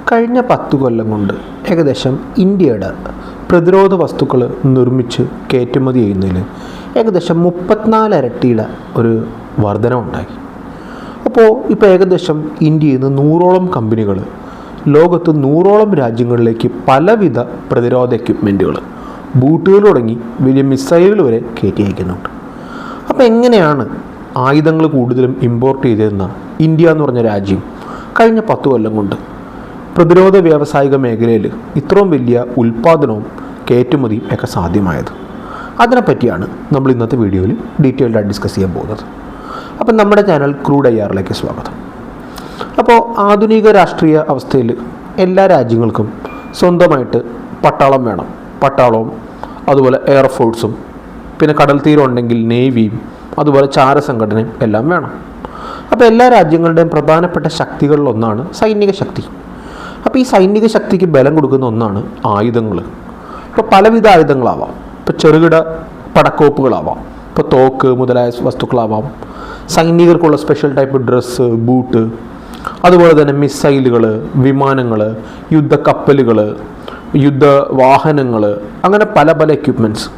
കഴിഞ്ഞ 10 കൊല്ലം കൊണ്ട് ഏകദേശം ഇന്ത്യയുടെ പ്രതിരോധ വസ്തുക്കൾ നിർമ്മിച്ച് കയറ്റുമതി ചെയ്യുന്നതിൽ ഏകദേശം 34 ഇരട്ടിയുടെ ഒരു വർധനവുണ്ടായി. അപ്പോൾ ഇപ്പോൾ ഏകദേശം ഇന്ത്യയിൽ നിന്ന് 100ഓളം കമ്പനികൾ ലോകത്ത് 100ഓളം രാജ്യങ്ങളിലേക്ക് പലവിധ പ്രതിരോധ എക്യുപ്മെൻറ്റുകൾ, ബൂട്ടുകൾ തുടങ്ങി വലിയ മിസൈലുകൾ വരെ കയറ്റി അയക്കുന്നുണ്ട്. അപ്പോൾ എങ്ങനെയാണ് ആയുധങ്ങൾ കൂടുതലും ഇമ്പോർട്ട് ചെയ്തിരുന്ന ഇന്ത്യ എന്ന് പറഞ്ഞ രാജ്യം കഴിഞ്ഞ 10 കൊല്ലം കൊണ്ട് പ്രതിരോധ വ്യാവസായിക മേഖലയിൽ ഇത്രയും വലിയ ഉൽപ്പാദനവും കയറ്റുമതിയും ഒക്കെ സാധ്യമായത്? അതിനെപ്പറ്റിയാണ് നമ്മൾ ഇന്നത്തെ വീഡിയോയിൽ ഡീറ്റെയിൽഡായി ഡിസ്കസ് ചെയ്യാൻ പോകുന്നത്. അപ്പം നമ്മുടെ ചാനൽ ക്രൂഡ് IRലേക്ക് സ്വാഗതം. അപ്പോൾ ആധുനിക രാഷ്ട്രീയ അവസ്ഥയിൽ എല്ലാ രാജ്യങ്ങൾക്കും സ്വന്തമായിട്ട് പട്ടാളം വേണം. പട്ടാളവും അതുപോലെ എയർഫോഴ്സും, പിന്നെ കടൽ തീരം ഉണ്ടെങ്കിൽ നേവിയും, അതുപോലെ ചാരസംഘടനയും എല്ലാം വേണം. അപ്പോൾ എല്ലാ രാജ്യങ്ങളുടെയും പ്രധാനപ്പെട്ട ശക്തികളിലൊന്നാണ് സൈനിക ശക്തി. അപ്പോൾ ഈ സൈനിക ശക്തിക്ക് ബലം കൊടുക്കുന്ന ഒന്നാണ് ആയുധങ്ങൾ. ഇപ്പോൾ പലവിധ ആയുധങ്ങളാവാം. ഇപ്പോൾ ചെറുകിട പടക്കോപ്പുകളാവാം, ഇപ്പോൾ തോക്ക് മുതലായ വസ്തുക്കളാവാം, സൈനികർക്കുള്ള സ്പെഷ്യൽ ടൈപ്പ് ഡ്രസ്സ്, ബൂട്ട്, അതുപോലെ തന്നെ മിസൈലുകൾ, വിമാനങ്ങൾ, യുദ്ധക്കപ്പലുകൾ, യുദ്ധവാഹനങ്ങൾ, അങ്ങനെ പല പല എക്യുപ്മെൻറ്റ്സ്,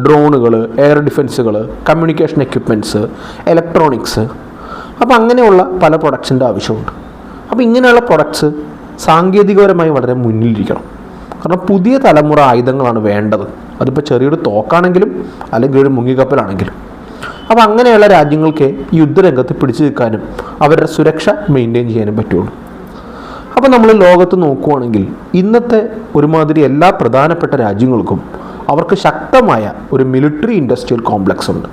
ഡ്രോണുകൾ, എയർ ഡിഫൻസുകൾ, കമ്മ്യൂണിക്കേഷൻ എക്യുപ്മെൻറ്റ്സ്, ഇലക്ട്രോണിക്സ്. അപ്പോൾ അങ്ങനെയുള്ള പല പ്രൊഡക്ട്സിൻ്റെ ആവശ്യമുണ്ട്. അപ്പോൾ ഇങ്ങനെയുള്ള പ്രൊഡക്ട്സ് സാങ്കേതികപരമായി വളരെ മുന്നിലിരിക്കണം. കാരണം പുതിയ തലമുറ ആയുധങ്ങളാണ് വേണ്ടത്. അതിപ്പോൾ ചെറിയൊരു തോക്കാണെങ്കിലും അല്ലെങ്കിൽ ഒരു മുങ്ങിക്കപ്പലാണെങ്കിലും. അപ്പോൾ അങ്ങനെയുള്ള രാജ്യങ്ങൾക്ക് യുദ്ധരംഗത്ത് പിടിച്ചു നിൽക്കാനും അവരുടെ സുരക്ഷ മെയിൻറ്റെയിൻ ചെയ്യാനും പറ്റുള്ളൂ. അപ്പോൾ നമ്മൾ ലോകത്ത് നോക്കുകയാണെങ്കിൽ ഇന്നത്തെ ഒരുമാതിരി എല്ലാ പ്രധാനപ്പെട്ട രാജ്യങ്ങൾക്കും അവർക്ക് ശക്തമായ ഒരു മിലിറ്ററി ഇൻഡസ്ട്രിയൽ കോംപ്ലക്സ് ഉണ്ട്.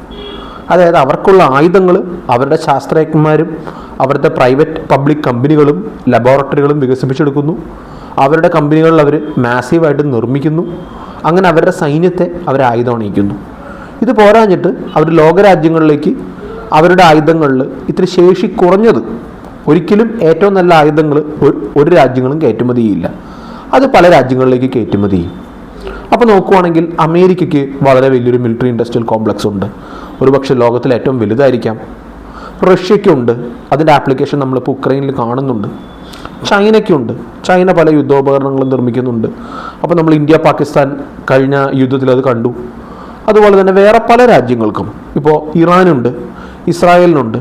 അതായത് അവർക്കുള്ള ആയുധങ്ങൾ അവരുടെ ശാസ്ത്രജ്ഞന്മാരും അവരുടെ പ്രൈവറ്റ് പബ്ലിക് കമ്പനികളും ലബോറട്ടറികളും വികസിപ്പിച്ചെടുക്കുന്നു. അവരുടെ കമ്പനികളിൽ അവർ മാസീവായിട്ട് നിർമ്മിക്കുന്നു. അങ്ങനെ അവരുടെ സൈന്യത്തെ അവർ ആയുധം അണിയിക്കുന്നു. ഇത് പോരാഞ്ഞിട്ട് അവർ ലോകരാജ്യങ്ങളിലേക്ക് അവരുടെ ആയുധങ്ങളിൽ ഇത്തിരി ശേഷി കുറഞ്ഞത്, ഒരിക്കലും ഏറ്റവും നല്ല ആയുധങ്ങൾ ഒരു രാജ്യങ്ങളും കയറ്റുമതി ചെയ്യില്ല. അത് പല രാജ്യങ്ങളിലേക്ക് കയറ്റുമതി ചെയ്യും. അപ്പോൾ നോക്കുവാണെങ്കിൽ അമേരിക്കയ്ക്ക് വളരെ വലിയൊരു മിലിറ്ററി ഇൻഡസ്ട്രിയൽ കോംപ്ലക്സ് ഉണ്ട്. ഒരുപക്ഷെ ലോകത്തിൽ ഏറ്റവും വലുതായിരിക്കാം. റഷ്യയ്ക്കുണ്ട്, അതിൻ്റെ ആപ്ലിക്കേഷൻ നമ്മളിപ്പോൾ ഉക്രൈനിൽ കാണുന്നുണ്ട്. ചൈനയ്ക്കുണ്ട്, ചൈന പല യുദ്ധോപകരണങ്ങളും നിർമ്മിക്കുന്നുണ്ട്. അപ്പോൾ നമ്മൾ ഇന്ത്യ പാകിസ്ഥാൻ കഴിഞ്ഞ യുദ്ധത്തിൽ അത് കണ്ടു. അതുപോലെ തന്നെ വേറെ പല രാജ്യങ്ങൾക്കും, ഇപ്പോൾ ഇറാനുണ്ട്, ഇസ്രായേലിനുണ്ട്,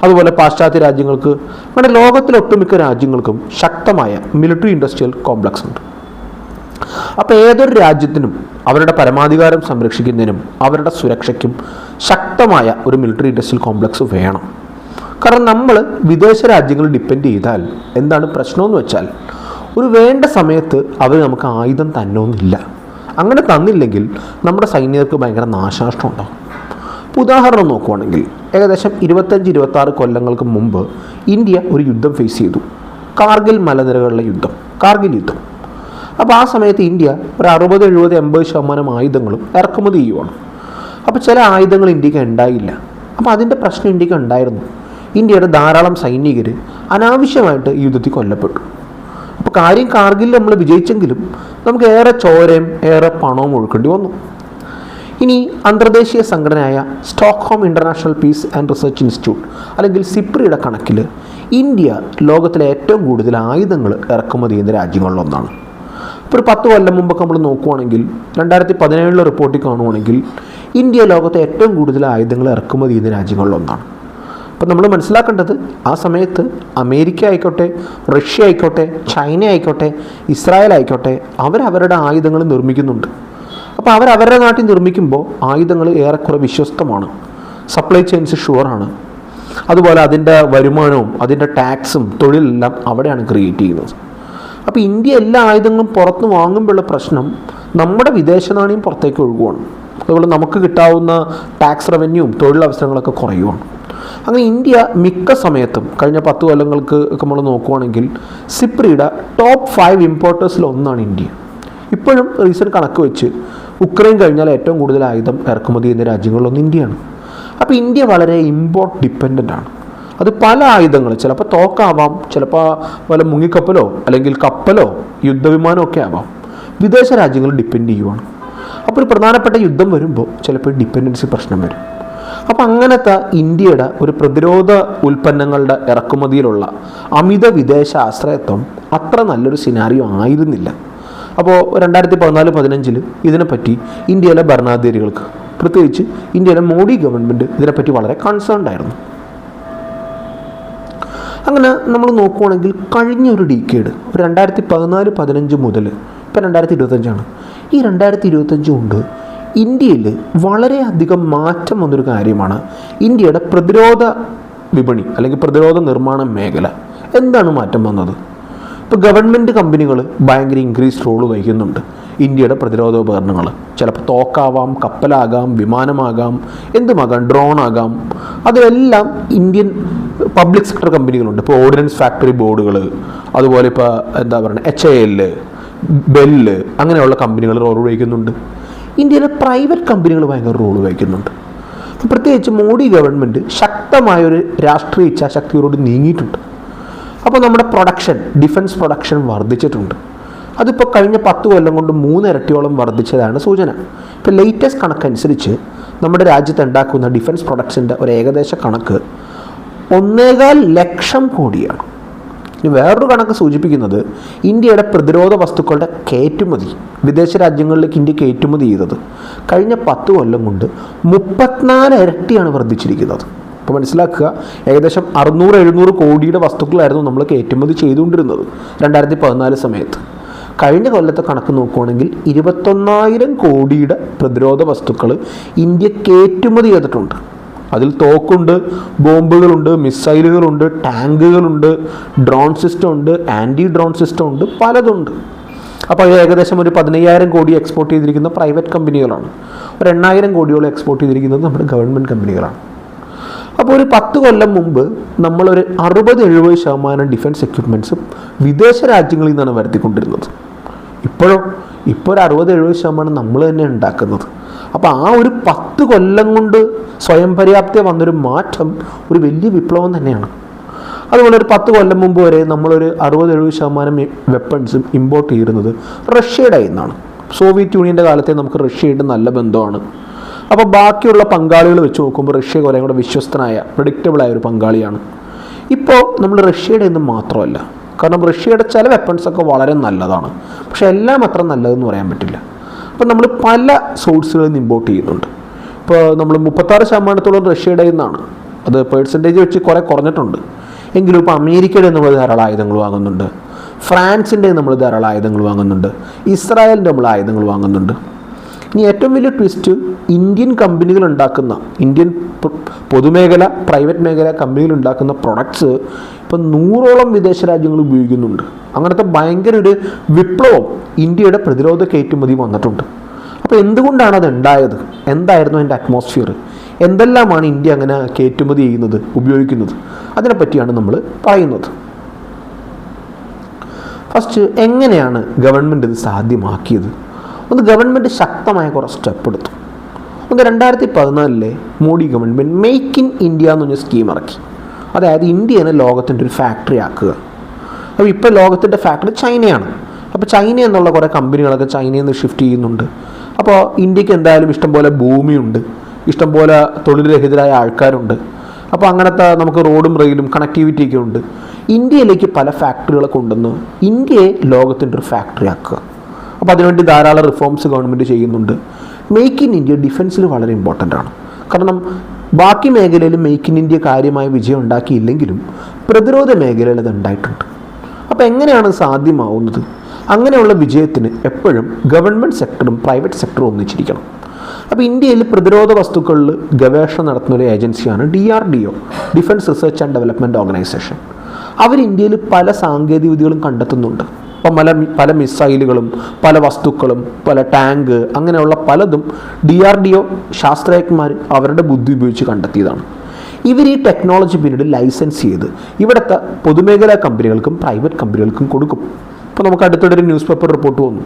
അതുപോലെ പാശ്ചാത്യ രാജ്യങ്ങൾക്ക്, അങ്ങനെ ലോകത്തിലെ ഒട്ടുമിക്ക രാജ്യങ്ങൾക്കും ശക്തമായ മിലിറ്ററി ഇൻഡസ്ട്രിയൽ കോംപ്ലക്സ് ഉണ്ട്. അപ്പോൾ ഏതൊരു രാജ്യത്തിനും അവരുടെ പരമാധികാരം സംരക്ഷിക്കുന്നതിനും അവരുടെ സുരക്ഷയ്ക്കും ശക്തമായ ഒരു മിലിറ്ററി ഇൻഡസ്ട്രിയൽ കോംപ്ലക്സ് വേണം. കാരണം നമ്മൾ വിദേശ രാജ്യങ്ങൾ ഡിപ്പെൻഡ് ചെയ്താൽ എന്താണ് പ്രശ്നമെന്ന് വെച്ചാൽ, ഒരു വേണ്ട സമയത്ത് അവർ നമുക്ക് ആയുധം തന്നൊന്നുമില്ല. അങ്ങനെ തന്നില്ലെങ്കിൽ നമ്മുടെ സൈനികർക്ക് ഭയങ്കര നാശനഷ്ടം ഉണ്ടാകും. ഉദാഹരണം നോക്കുവാണെങ്കിൽ ഏകദേശം 25-26 കൊല്ലങ്ങൾക്ക് മുമ്പ് ഇന്ത്യ ഒരു യുദ്ധം ഫേസ് ചെയ്തു. കാർഗിൽ മലനിരകളിലെ യുദ്ധം, കാർഗിൽ യുദ്ധം. അപ്പോൾ ആ സമയത്ത് ഇന്ത്യ ഒരു 60-70-80% ആയുധങ്ങളും ഇറക്കുമതി ചെയ്യുവാണ്. അപ്പോൾ ചില ആയുധങ്ങൾ ഇന്ത്യക്ക് ഉണ്ടായില്ല. അപ്പോൾ അതിൻ്റെ പ്രശ്നം ഇന്ത്യക്ക് ഉണ്ടായിരുന്നു. ഇന്ത്യയുടെ ധാരാളം സൈനികർ അനാവശ്യമായിട്ട് ഈ യുദ്ധത്തിൽ കൊല്ലപ്പെട്ടു. അപ്പോൾ കാര്യം കാർഗിൽ നമ്മൾ വിജയിച്ചെങ്കിലും നമുക്ക് ഏറെ ചോരയും ഏറെ പണവും ഒഴുക്കേണ്ടി വന്നു. ഇനി അന്തർദേശീയ സംഘടനയായ Stockholm international piece and research institute അല്ലെങ്കിൽ സിപ്രിയുടെ കണക്കിൽ ഇന്ത്യ ലോകത്തിലെ ഏറ്റവും കൂടുതൽ ആയുധങ്ങൾ ഇറക്കുമതി ചെയ്യുന്ന രാജ്യങ്ങളിലൊന്നാണ്. ഇപ്പോൾ ഒരു 10 കൊല്ലം മുമ്പൊക്കെ നമ്മൾ നോക്കുവാണെങ്കിൽ 2017 റിപ്പോർട്ടിൽ കാണുവാണെങ്കിൽ ഇന്ത്യ ലോകത്തെ ഏറ്റവും കൂടുതൽ ആയുധങ്ങൾ ഇറക്കുമതി ചെയ്യുന്ന രാജ്യങ്ങളിലൊന്നാണ്. അപ്പോൾ നമ്മൾ മനസ്സിലാക്കേണ്ടത്, ആ സമയത്ത് അമേരിക്ക ആയിക്കോട്ടെ, റഷ്യ ആയിക്കോട്ടെ, ചൈന ആയിക്കോട്ടെ, ഇസ്രായേൽ ആയിക്കോട്ടെ, അവരവരുടെ ആയുധങ്ങൾ നിർമ്മിക്കുന്നുണ്ട്. അപ്പോൾ അവരവരുടെ നാട്ടിൽ നിർമ്മിക്കുമ്പോൾ ആയുധങ്ങൾ ഏറെക്കുറെ വിശ്വസ്തമാണ്, സപ്ലൈ ചെയിൻസ് ഷുവറാണ്. അതുപോലെ അതിൻ്റെ വരുമാനവും അതിൻ്റെ ടാക്സും തൊഴിലെല്ലാം അവിടെയാണ് ക്രിയേറ്റ് ചെയ്യുന്നത്. അപ്പോൾ ഇന്ത്യ എല്ലാ ആയുധങ്ങളും പുറത്ത് വാങ്ങുമ്പോഴുള്ള പ്രശ്നം നമ്മുടെ വിദേശ നാണയം പുറത്തേക്ക് ഒഴുകുവാണ്. അതുപോലെ നമുക്ക് കിട്ടാവുന്ന ടാക്സ് റവന്യൂവും തൊഴിലവസരങ്ങളൊക്കെ കുറയുവാണ്. അങ്ങനെ ഇന്ത്യ മിക്ക സമയത്തും കഴിഞ്ഞ 10 കൊല്ലങ്ങൾക്ക് ഒക്കെ നമ്മൾ നോക്കുവാണെങ്കിൽ സിപ്രിയുടെ ടോപ്പ് 5 ഇമ്പോർട്ടേഴ്സിലൊന്നാണ് ഇന്ത്യ. ഇപ്പോഴും റീസെൻറ്റ് കണക്ക് വെച്ച് ഉക്രൈൻ കഴിഞ്ഞാൽ ഏറ്റവും കൂടുതൽ ആയുധം ഇറക്കുമതി ചെയ്യുന്ന രാജ്യങ്ങളിലൊന്ന് ഇന്ത്യയാണ്. അപ്പോൾ ഇന്ത്യ വളരെ ഇമ്പോർട്ട് ഡിപ്പെൻഡൻ്റ് ആണ്. അത് പല ആയുധങ്ങൾ, ചിലപ്പോൾ തോക്കാവാം, ചിലപ്പോൾ വല്ല മുങ്ങിക്കപ്പലോ അല്ലെങ്കിൽ കപ്പലോ യുദ്ധവിമാനമോ ഒക്കെ ആവാം, വിദേശ രാജ്യങ്ങൾ ഡിപ്പെൻഡ് ചെയ്യുവാണ്. അപ്പോൾ ഒരു പ്രധാനപ്പെട്ട യുദ്ധം വരുമ്പോൾ ചിലപ്പോൾ ഡിപ്പെൻഡൻസി പ്രശ്നം വരും. അപ്പം അങ്ങനത്തെ ഇന്ത്യയുടെ ഒരു പ്രതിരോധ ഉൽപ്പന്നങ്ങളുടെ ഇറക്കുമതിയിലുള്ള അമിത വിദേശ ആശ്രയത്വം അത്ര നല്ലൊരു സിനാരിയോ ആയിരുന്നില്ല. അപ്പോൾ 2014-15 ഇതിനെപ്പറ്റി ഇന്ത്യയിലെ ഭരണാധികാരികൾക്ക്, പ്രത്യേകിച്ച് ഇന്ത്യയിലെ മോഡി ഗവൺമെൻറ് ഇതിനെപ്പറ്റി വളരെ കൺസേൺഡ് ആയിരുന്നു. അങ്ങനെ നമ്മൾ നോക്കുവാണെങ്കിൽ കഴിഞ്ഞ ഒരു ഡീക്കേഡ്, ഒരു 2014-15 മുതൽ ഇപ്പം 2025 ഈ 2025 കൊണ്ട് ഇന്ത്യയിൽ വളരെയധികം മാറ്റം വന്നൊരു കാര്യമാണ് ഇന്ത്യയുടെ പ്രതിരോധ വിപണി അല്ലെങ്കിൽ പ്രതിരോധ നിർമ്മാണ മേഖല. എന്താണ് മാറ്റം വന്നത്? ഇപ്പോൾ ഗവൺമെൻറ് കമ്പനികൾ ഭയങ്കര ഇൻക്രീസ് റോള് വഹിക്കുന്നുണ്ട് ഇന്ത്യയുടെ പ്രതിരോധ ഉപകരണങ്ങൾ. ചിലപ്പോൾ തോക്കാവാം, കപ്പലാകാം, വിമാനമാകാം, എന്തുമാകാം, ഡ്രോൺ ആകാം. അതിലെല്ലാം ഇന്ത്യൻ പബ്ലിക് സെക്ടർ കമ്പനികളുണ്ട്. ഇപ്പോൾ ഓർഡിനൻസ് ഫാക്ടറി ബോർഡുകൾ, അതുപോലെ ഇപ്പോൾ എന്താ പറയുക HAL, ബെല്ല്, അങ്ങനെയുള്ള കമ്പനികൾ റോൾ വഹിക്കുന്നുണ്ട്. ഇന്ത്യയിലെ പ്രൈവറ്റ് കമ്പനികൾ ഭയങ്കര റോൾ വഹിക്കുന്നുണ്ട്. പ്രത്യേകിച്ച് മോഡി ഗവൺമെൻറ് ശക്തമായൊരു രാഷ്ട്രീയ ഇച്ഛാശക്തിയോട് നീങ്ങിയിട്ടുണ്ട്. അപ്പോൾ നമ്മുടെ ഡിഫൻസ് പ്രൊഡക്ഷൻ വർദ്ധിച്ചിട്ടുണ്ട്. അതിപ്പോൾ കഴിഞ്ഞ 10 കൊല്ലം കൊണ്ട് 3 ഇരട്ടിയോളം വർദ്ധിച്ചതാണ് സൂചന. ഇപ്പോൾ ലേറ്റസ്റ്റ് കണക്കനുസരിച്ച് നമ്മുടെ രാജ്യത്ത് ഉണ്ടാക്കുന്ന ഡിഫൻസ് പ്രൊഡക്ഷൻ്റെ ഒരു ഏകദേശ കണക്ക് 1.25 ലക്ഷം കോടിയാണ്. ഇനി വേറൊരു കണക്ക് സൂചിപ്പിക്കുന്നത് ഇന്ത്യയുടെ പ്രതിരോധ വസ്തുക്കളുടെ കയറ്റുമതി, വിദേശ രാജ്യങ്ങളിലേക്ക് ഇന്ത്യ കയറ്റുമതി ചെയ്തത് കഴിഞ്ഞ 10 കൊല്ലം കൊണ്ട് 34 ഇരട്ടിയാണ് വർദ്ധിച്ചിരിക്കുന്നത്. അപ്പോൾ മനസ്സിലാക്കുക, ഏകദേശം 600-700 കോടിയുടെ വസ്തുക്കളായിരുന്നു നമ്മൾ കയറ്റുമതി ചെയ്തുകൊണ്ടിരുന്നത് 2014 സമയത്ത്. കഴിഞ്ഞ കൊല്ലത്തെ കണക്ക് നോക്കുകയാണെങ്കിൽ 21,000 കോടിയുടെ പ്രതിരോധ വസ്തുക്കൾ ഇന്ത്യ കയറ്റുമതി ചെയ്തിട്ടുണ്ട്. അതിൽ തോക്കുണ്ട്, ബോംബുകളുണ്ട്, മിസൈലുകളുണ്ട്, ടാങ്കുകളുണ്ട്, ഡ്രോൺ സിസ്റ്റം ഉണ്ട്, ആൻറ്റി ഡ്രോൺ സിസ്റ്റം ഉണ്ട്, പലതുണ്ട്. അപ്പോൾ ഏകദേശം ഒരു 15,000 കോടി എക്സ്പോർട്ട് ചെയ്തിരിക്കുന്ന പ്രൈവറ്റ് കമ്പനികളാണ്. ഒരു 8,000 കോടിയോളം എക്സ്പോർട്ട് ചെയ്തിരിക്കുന്നത് നമ്മുടെ ഗവൺമെൻറ് കമ്പനികളാണ്. അപ്പോൾ ഒരു 10 കൊല്ലം മുമ്പ് നമ്മളൊരു 60-70% ഡിഫൻസ് എക്യുപ്മെൻറ്റ്സും വിദേശ രാജ്യങ്ങളിൽ നിന്നാണ് വരുത്തിക്കൊണ്ടിരുന്നത്. ഇപ്പോൾ ഒരു 60-70% നമ്മൾ തന്നെ ഉണ്ടാക്കുന്നത്. അപ്പോൾ ആ ഒരു 10 കൊല്ലം കൊണ്ട് സ്വയം പര്യാപ്തി വന്നൊരു മാറ്റം ഒരു വലിയ വിപ്ലവം തന്നെയാണ്. അതുപോലെ ഒരു 10 കൊല്ലം മുമ്പ് വരെ നമ്മളൊരു 60-70% വെപ്പൺസും ഇമ്പോർട്ട് ചെയ്യുന്നത് റഷ്യയുടെ നിന്നാണ്. സോവിയറ്റ് യൂണിയൻ്റെ കാലത്തെ നമുക്ക് റഷ്യയായിട്ട് നല്ല ബന്ധമാണ്. അപ്പോൾ ബാക്കിയുള്ള പങ്കാളികൾ വെച്ച് നോക്കുമ്പോൾ റഷ്യ കുറേ കൂടെ വിശ്വസ്തനായ, പ്രെഡിക്റ്റബിളായ ഒരു പങ്കാളിയാണ്. ഇപ്പോൾ നമ്മൾ റഷ്യയുടെ നിന്ന് മാത്രമല്ല, കാരണം റഷ്യയുടെ ചില വെപ്പൺസൊക്കെ വളരെ നല്ലതാണ്, പക്ഷേ എല്ലാം അത്ര നല്ലതെന്ന് പറയാൻ പറ്റില്ല. അപ്പോൾ നമ്മൾ പല സോഴ്സുകളിൽ നിന്ന് ഇമ്പോർട്ട് ചെയ്യുന്നുണ്ട്. ഇപ്പോൾ നമ്മൾ 36% റഷ്യയുടെ നിന്നാണ്. അത് പേഴ്സൻറ്റേജ് വെച്ച് കുറേ കുറഞ്ഞിട്ടുണ്ട്. എങ്കിലും ഇപ്പോൾ അമേരിക്കയുടെ നമ്മൾ ധാരാളം ആയുധങ്ങൾ വാങ്ങുന്നുണ്ട്, ഫ്രാൻസിൻ്റെ നമ്മൾ ധാരാളം ആയുധങ്ങൾ വാങ്ങുന്നുണ്ട്, ഇസ്രായേലിൻ്റെ നമ്മൾ ആയുധങ്ങൾ വാങ്ങുന്നുണ്ട്. ഇനി ഏറ്റവും വലിയ ട്വിസ്റ്റ്, ഇന്ത്യൻ കമ്പനികൾ ഉണ്ടാക്കുന്ന, ഇന്ത്യൻ പൊതുമേഖല, പ്രൈവറ്റ് മേഖല കമ്പനികൾ ഉണ്ടാക്കുന്ന പ്രൊഡക്ട്സ് ഇപ്പം 100ഓളം വിദേശ രാജ്യങ്ങൾ ഉപയോഗിക്കുന്നുണ്ട്. അങ്ങനത്തെ ഭയങ്കര ഒരു വിപ്ലവം ഇന്ത്യയുടെ പ്രതിരോധ കയറ്റുമതി വന്നിട്ടുണ്ട്. അപ്പോൾ എന്തുകൊണ്ടാണ് അത് ഉണ്ടായത്? എന്തായിരുന്നു അതിൻ്റെ അറ്റ്മോസ്ഫിയർ? എന്തെല്ലാമാണ് ഇന്ത്യ അങ്ങനെ കയറ്റുമതി ചെയ്യുന്നത്, ഉപയോഗിക്കുന്നത്? അതിനെപ്പറ്റിയാണ് നമ്മൾ പറയുന്നത്. ഫസ്റ്റ്, എങ്ങനെയാണ് ഗവൺമെൻറ് ഇത് സാധ്യമാക്കിയത്? ഒന്ന്, ഗവൺമെൻറ് ശക്തമായ കുറേ സ്റ്റെപ്പ് എടുത്തു. ഒന്ന്, 2014 Modi government make in India എന്നൊരു സ്കീം ഇറക്കി. അതായത് ഇന്ത്യനെ ലോകത്തിൻ്റെ ഒരു ഫാക്ടറി ആക്കുക. അപ്പോൾ ഇപ്പോൾ ലോകത്തിൻ്റെ ഫാക്ടറി ചൈനയാണ്. അപ്പോൾ ചൈന എന്നുള്ള കുറേ കമ്പനികളൊക്കെ ചൈനയിൽ നിന്ന് ഷിഫ്റ്റ് ചെയ്യുന്നുണ്ട്. അപ്പോൾ ഇന്ത്യക്ക് എന്തായാലും ഇഷ്ടംപോലെ ഭൂമിയുണ്ട്, ഇഷ്ടംപോലെ തൊഴിൽ രഹിതരായ ആൾക്കാരുണ്ട്. അപ്പോൾ അങ്ങനത്തെ നമുക്ക് റോഡും റെയിലും കണക്ടിവിറ്റിയൊക്കെ ഉണ്ട്. ഇന്ത്യയിലേക്ക് പല ഫാക്ടറികളെ കൊണ്ടുവന്ന് ഇന്ത്യയെ ലോകത്തിൻ്റെ ഒരു ഫാക്ടറി ആക്കുക. അപ്പോൾ അതിനുവേണ്ടി ധാരാളം റിഫോംസ് ഗവൺമെൻറ് ചെയ്യുന്നുണ്ട്. മെയ്ക്ക് ഇൻ ഇന്ത്യ ഡിഫൻസിൽ വളരെ ഇമ്പോർട്ടൻ്റ് ആണ്. കാരണം ബാക്കി മേഖലയിൽ മെയ്ക്ക് ഇൻ ഇന്ത്യ കാര്യമായ വിജയം ഉണ്ടാക്കിയില്ലെങ്കിലും പ്രതിരോധ മേഖലയിൽ അത് ഉണ്ടായിട്ടുണ്ട്. അപ്പോൾ എങ്ങനെയാണ് സാധ്യമാവുന്നത്? അങ്ങനെയുള്ള വിജയത്തിന് എപ്പോഴും ഗവൺമെൻറ് സെക്ടറും പ്രൈവറ്റ് സെക്ടറും ഒന്നിച്ചിരിക്കണം. അപ്പോൾ ഇന്ത്യയിൽ പ്രതിരോധ വസ്തുക്കളിൽ ഗവേഷണം നടത്തുന്ന ഒരു ഏജൻസിയാണ് DRDO, defence research and development organisation. അവർ ഇന്ത്യയിൽ പല സാങ്കേതിക വിദ്യകളും കണ്ടെത്തുന്നുണ്ട്. അപ്പം പല മിസൈലുകളും, പല വസ്തുക്കളും, പല ടാങ്ക്, അങ്ങനെയുള്ള പലതും DRDO ശാസ്ത്രജ്ഞന്മാർ അവരുടെ ബുദ്ധി ഉപയോഗിച്ച് കണ്ടെത്തിയതാണ്. ഇവർ ഈ ടെക്നോളജി പിന്നീട് ലൈസൻസ് ചെയ്ത് ഇവിടുത്തെ പൊതുമേഖലാ കമ്പനികൾക്കും പ്രൈവറ്റ് കമ്പനികൾക്കും കൊടുക്കും. ഇപ്പോൾ നമുക്ക് അടുത്തിടെ ഒരു ന്യൂസ് പേപ്പർ റിപ്പോർട്ട് വന്നു,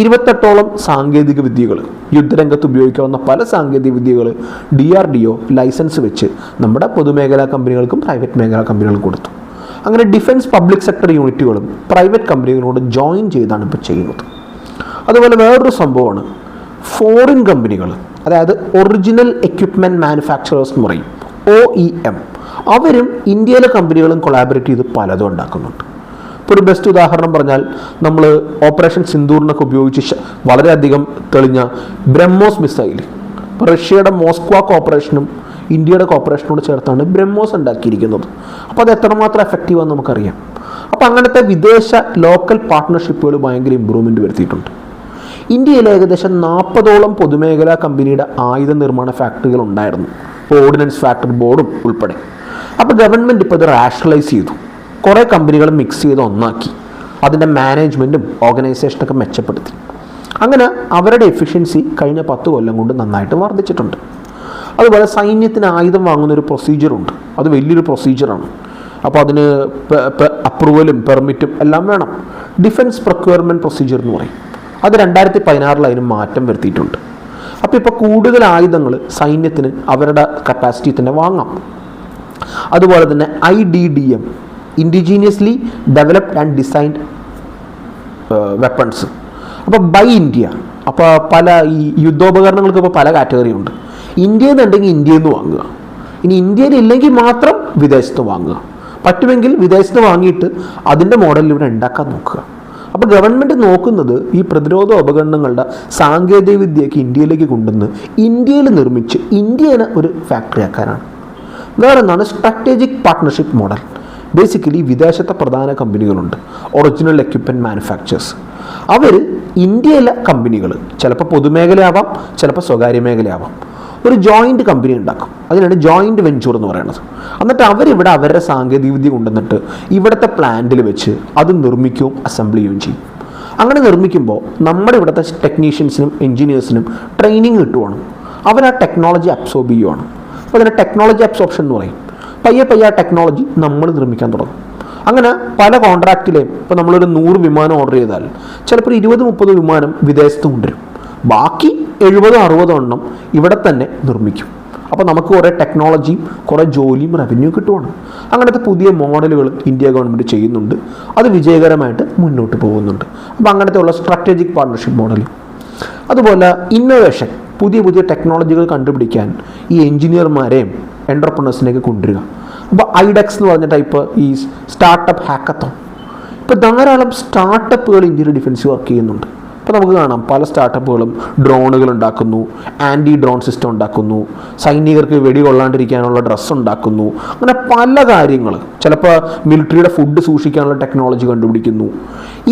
28ഓളം സാങ്കേതിക വിദ്യകൾ, യുദ്ധരംഗത്ത് ഉപയോഗിക്കാവുന്ന പല സാങ്കേതിക വിദ്യകൾ DRDO ലൈസൻസ് വെച്ച് നമ്മുടെ പൊതുമേഖലാ കമ്പനികൾക്കും പ്രൈവറ്റ് മേഖലാ കമ്പനികൾക്കും കൊടുത്തു. അങ്ങനെ ഡിഫൻസ് പബ്ലിക് സെക്ടർ യൂണിറ്റുകളും പ്രൈവറ്റ് കമ്പനികളോട് ജോയിൻ ചെയ്താണ് ഇപ്പോൾ ചെയ്യുന്നത്. അതുപോലെ വേറൊരു സംഭവമാണ്, ഫോറിൻ കമ്പനികൾ അതായത് ഒറിജിനൽ എക്യുപ്മെൻറ്റ് മാനുഫാക്ചറേഴ്സ് എന്ന് പറയും, OEM. അവരും ഇന്ത്യയിലെ കമ്പനികളും കൊളാബറേറ്റ് ചെയ്ത് പലതും ഉണ്ടാക്കുന്നുണ്ട്. ഇപ്പോൾ ഒരു ബെസ്റ്റ് ഉദാഹരണം പറഞ്ഞാൽ നമ്മൾ ഓപ്പറേഷൻ സിന്ദൂറിനൊക്കെ ഉപയോഗിച്ച് വളരെയധികം തെളിഞ്ഞ ബ്രഹ്മോസ് മിസൈൽ, ഇപ്പോൾ റഷ്യയുടെ മോസ്ക്വ കോപ്പറേഷനും ഇന്ത്യയുടെ കോപ്പറേഷനോട് ചേർത്താണ് ബ്രഹ്മോസ് ഉണ്ടാക്കിയിരിക്കുന്നത്. അപ്പോൾ അത് എത്രമാത്രം എഫക്റ്റീവാന്ന് നമുക്കറിയാം. അപ്പോൾ അങ്ങനത്തെ വിദേശ ലോക്കൽ പാർട്ട്ണർഷിപ്പുകൾ ഭയങ്കര ഇമ്പ്രൂവ്മെൻറ്റ് വരുത്തിയിട്ടുണ്ട്. ഇന്ത്യയിൽ ഏകദേശം 40ഓളം പൊതുമേഖലാ കമ്പനിയുടെ ആയുധ നിർമ്മാണ ഫാക്ടറികൾ ഉണ്ടായിരുന്നു, ഓർഡിനൻസ് ഫാക്ടറി ബോർഡും ഉൾപ്പെടെ. അപ്പോൾ ഗവൺമെൻറ് ഇപ്പോൾ ഇത് റാഷണലൈസ് ചെയ്തു, കുറേ കമ്പനികൾ മിക്സ് ചെയ്ത് ഒന്നാക്കി, അതിൻ്റെ മാനേജ്മെൻറ്റും ഓർഗനൈസേഷനൊക്കെ മെച്ചപ്പെടുത്തി. അങ്ങനെ അവരുടെ എഫിഷ്യൻസി കഴിഞ്ഞ 10 കൊല്ലം കൊണ്ട് നന്നായിട്ട് വർദ്ധിച്ചിട്ടുണ്ട്. അതുപോലെ സൈന്യത്തിന് ആയുധം വാങ്ങുന്നൊരു പ്രൊസീജിയറുണ്ട്, അത് വലിയൊരു പ്രൊസീജിയറാണ്. അപ്പോൾ അതിന് അപ്രൂവലും പെർമിറ്റും എല്ലാം വേണം. ഡിഫൻസ് പ്രൊക്യൂർമെൻറ്റ് പ്രൊസീജിയർ എന്ന് പറയും. അത് 2016 അതിന് മാറ്റം വരുത്തിയിട്ടുണ്ട്. അപ്പോൾ ഇപ്പോൾ കൂടുതൽ ആയുധങ്ങൾ സൈന്യത്തിന് അവരുടെ കപ്പാസിറ്റി തന്നെ വാങ്ങാം. അതുപോലെ തന്നെ IDDM, indigenously developed and designed weapons. അപ്പോൾ ബൈ ഇന്ത്യ, അപ്പോൾ പല ഈ യുദ്ധോപകരണങ്ങൾക്ക് ഇപ്പോൾ പല കാറ്റഗറി ഉണ്ട്. ഇന്ത്യയിൽ നിന്നുണ്ടെങ്കിൽ ഇന്ത്യയിൽ നിന്ന് വാങ്ങുക, ഇനി ഇന്ത്യയിൽ ഇല്ലെങ്കിൽ മാത്രം വിദേശത്ത് വാങ്ങുക. പറ്റുമെങ്കിൽ വിദേശത്ത് വാങ്ങിയിട്ട് അതിൻ്റെ മോഡലിൽ ഇവിടെ ഉണ്ടാക്കാൻ നോക്കുക. അപ്പോൾ ഗവൺമെൻറ് നോക്കുന്നത് ഈ പ്രതിരോധ ഉപകരണങ്ങളുടെ സാങ്കേതിക വിദ്യയൊക്കെ ഇന്ത്യയിലേക്ക് കൊണ്ടുവന്ന് ഇന്ത്യയിൽ നിർമ്മിച്ച് ഇന്ത്യനെ ഒരു ഫാക്ടറി ആക്കാനാണ്. വേറൊന്നാണ് സ്ട്രാറ്റജിക് പാർട്ട്ണർഷിപ്പ് മോഡൽ. ബേസിക്കലി വിദേശത്തെ പ്രധാന കമ്പനികളുണ്ട്, ഒറിജിനൽ എക്യുപ്മെൻറ്റ് മാനുഫാക്ചേഴ്സ്. അവർ ഇന്ത്യയിലെ കമ്പനികൾ, ചിലപ്പോൾ പൊതുമേഖലയാവാം, ചിലപ്പോൾ സ്വകാര്യ മേഖലയാവാം, ഒരു ജോയിൻറ്റ് കമ്പനി ഉണ്ടാക്കും. അതിനാണ് ജോയിൻറ്റ് വെഞ്ചർ എന്ന് പറയുന്നത്. എന്നിട്ട് അവരിവിടെ അവരുടെ സാങ്കേതികവിദ്യ കൊണ്ടുവന്നിട്ട് ഇവിടുത്തെ പ്ലാന്റിൽ വെച്ച് അത് നിർമ്മിക്കുകയും അസംബിൾ ചെയ്യുകയും ചെയ്യും. അങ്ങനെ നിർമ്മിക്കുമ്പോൾ നമ്മുടെ ഇവിടുത്തെ ടെക്നീഷ്യൻസിനും എഞ്ചിനീയേഴ്സിനും ട്രെയിനിങ് കിട്ടുവാണ്, അവർ ആ ടെക്നോളജി അബ്സോർബ് ചെയ്യുവാണ്. അപ്പോൾ അതിനെ ടെക്നോളജി അബ്സോർപ്ഷൻ എന്ന് പറയും. പയ്യെ ആ ടെക്നോളജി നമ്മൾ നിർമ്മിക്കാൻ തുടങ്ങും. അങ്ങനെ പല കോൺട്രാക്റ്റിലെയും ഇപ്പോൾ നമ്മളൊരു 100 വിമാനം ഓർഡർ ചെയ്താൽ ചിലപ്പോൾ 20-30 വിമാനം വിദേശത്ത് കൊണ്ടുവരും, ബാക്കി 70-60 എണ്ണം ഇവിടെ തന്നെ നിർമ്മിക്കും. അപ്പോൾ നമുക്ക് കുറേ ടെക്നോളജിയും കുറേ ജോലിയും റവന്യൂ കിട്ടുവാണ്. അങ്ങനത്തെ പുതിയ മോഡലുകൾ ഇന്ത്യ ഗവൺമെൻറ് ചെയ്യുന്നുണ്ട്, അത് വിജയകരമായിട്ട് മുന്നോട്ട് പോകുന്നുണ്ട്. അപ്പോൾ അങ്ങനത്തെ ഉള്ള സ്ട്രാറ്റജിക് പാർട്ട്ണർഷിപ്പ് മോഡൽ. അതുപോലെ ഇന്നോവേഷൻ, പുതിയ പുതിയ ടെക്നോളജികൾ കണ്ടുപിടിക്കാൻ ഈ എഞ്ചിനീയർമാരെയും എൻ്റർപ്രണേഴ്സിനെയൊക്കെ കൊണ്ടുവരിക. അപ്പോൾ ഐഡെക്സ് എന്ന് പറഞ്ഞ ടൈപ്പ് ഈ സ്റ്റാർട്ടപ്പ് ഹാക്കത്തോൺ, ഇപ്പോൾ ധാരാളം സ്റ്റാർട്ടപ്പുകൾ ഇന്ത്യയിൽ ഡിഫൻസ് വർക്ക് ചെയ്യുന്നുണ്ട്. ഇപ്പോൾ നമുക്ക് കാണാം പല സ്റ്റാർട്ടപ്പുകളും ഡ്രോണുകൾ ഉണ്ടാക്കുന്നു, ആൻറ്റി ഡ്രോൺ സിസ്റ്റം ഉണ്ടാക്കുന്നു, സൈനികർക്ക് വെടി കൊള്ളാണ്ടിരിക്കാനുള്ള ഡ്രസ്സ് ഉണ്ടാക്കുന്നു, അങ്ങനെ പല കാര്യങ്ങൾ. ചിലപ്പോൾ മിലിറ്ററിയുടെ ഫുഡ് സൂക്ഷിക്കാനുള്ള ടെക്നോളജി കണ്ടുപിടിക്കുന്നു.